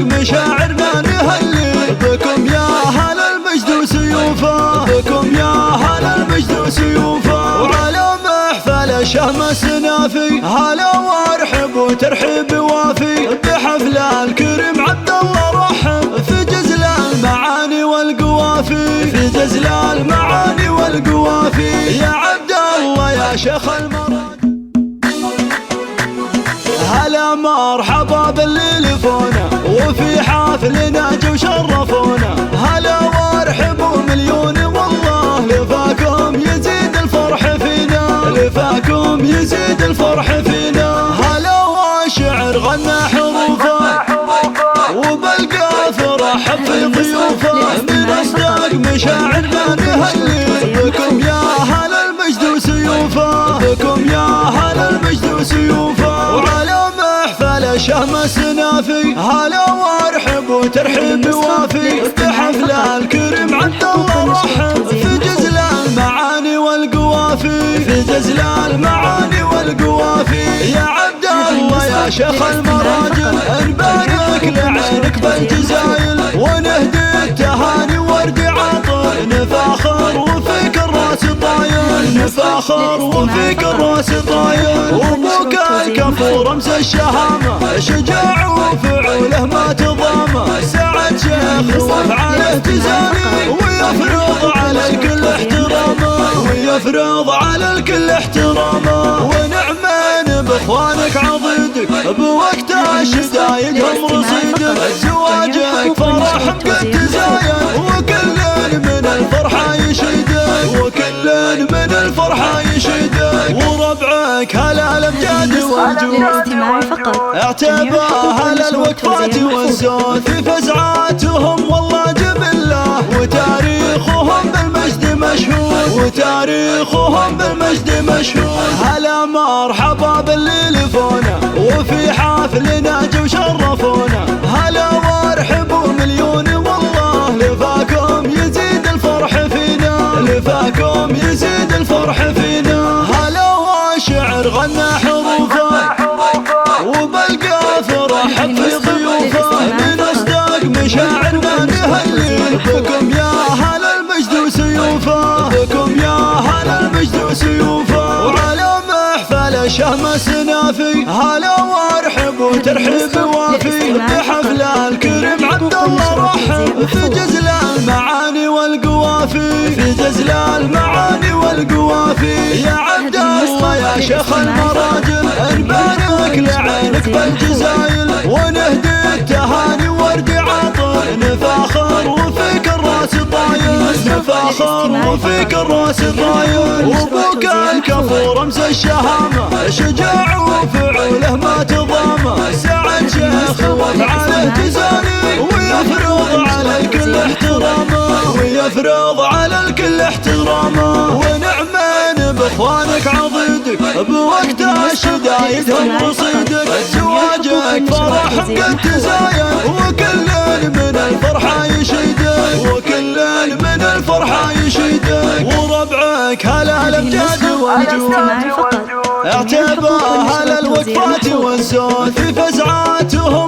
مشاعرنا نهلي بكم يا أهل المجد وسيوفه، بكم يا أهل المجد وسيوفه. وعلى محفل الشهم السنافي هلا وارحب وترحيب وافي، بحفل الكريم عبد الله رحب في جزل المعاني والقوافي، في جزل المعاني والقوافي. يا عبد الله يا شيخ المراد هلا مرحبا باللي لفونا وفي حافلنا جو شرفونا، هلا وارحبوا مليون والله لفاكم يزيد الفرح فينا، لفاكم يزيد الفرح فينا. هلا والشعر غنى حروفه وبالقاف رحب في ضيوفه، من أصدق مشاعرنا نهلي بكم يا أهل المجد وسيوفه، بكم يا أهل المجد وسيوفه. وعلى محفل الشهم السنافي هلا وارحب وترحيب وافي، بحفل الكريم عبد الله رحب في جزل المعاني والقوافي، في جزل المعاني والقوافي. يا عبد الله يا شيخ المراجل نبارك لعينك بالجزايل ونهدي التهاني ورد عطر، نفاخر وفيك الراس طايل، نفاخر وفيك الراس طايل. وابوك الكفور امس الشهامه شجاع وفعوله ما تضامه، سعد شيخ وافعاله تزاني ويفرض على الكل احترامه، ويفرض على الكل احترامه. ونعمين باخوانك عضيدك بوقت الشدايد هم رصيدك، زواجك فرح قد تزاين وكل من الفرحه يشيدك، وكل من الفرحه يشيدك. وربعك هلا الامجاد والجود اعتبى هلا الوقفات والزود في فزعاتهم والله جبله، وتاريخهم بالمجد مشهود، وتاريخهم بالمجد مشهود. هلا مرحبا باللي لفونا وفي حافلنا جو شرفونا، هلا وارحبوا مليون والله لفاكم يزيد الفرح فينا، لفاكم يزيد الفرح فينا. هلا والشعر غنى حروفه وبالقاف رحب في ضيوفه، من أصدق مشاعرنا نهلي بكم يا أهل المجد وسيوفه، بكم يا أهل المجد وسيوفه. وعلى محفل الشهم السنافي هلا وارحب وترحيب وافي، بحفل الكريم عبد الله رحب في جزل المعاني والقوافي، في جزل المعاني والقوافي. يا عبد الله يا شيخ المراجل نبارك لعينك بالجزايل ونهدي التهاني ورد عطر، نفاخر وفيك الراس طايل، نفاخر وفيك الراس طايل. وابوك الكفور امس الشهامه شجاع وفعوله ما تضامه، سعد شيخ وافعاله تزاني ويفرض على الكل احترامه، ويفرض على الكل احترامه. ونعمين باخوانك عضيدك بوقت الشدايد هم رصيدك، زواجك فرح قد تزاين وكل من الفرحه يشيدك، وكل من الفرحه يشيدك. وربعك هلا الامجاد والجود اعتبى هلا الوقفات والزود في فزعاتهم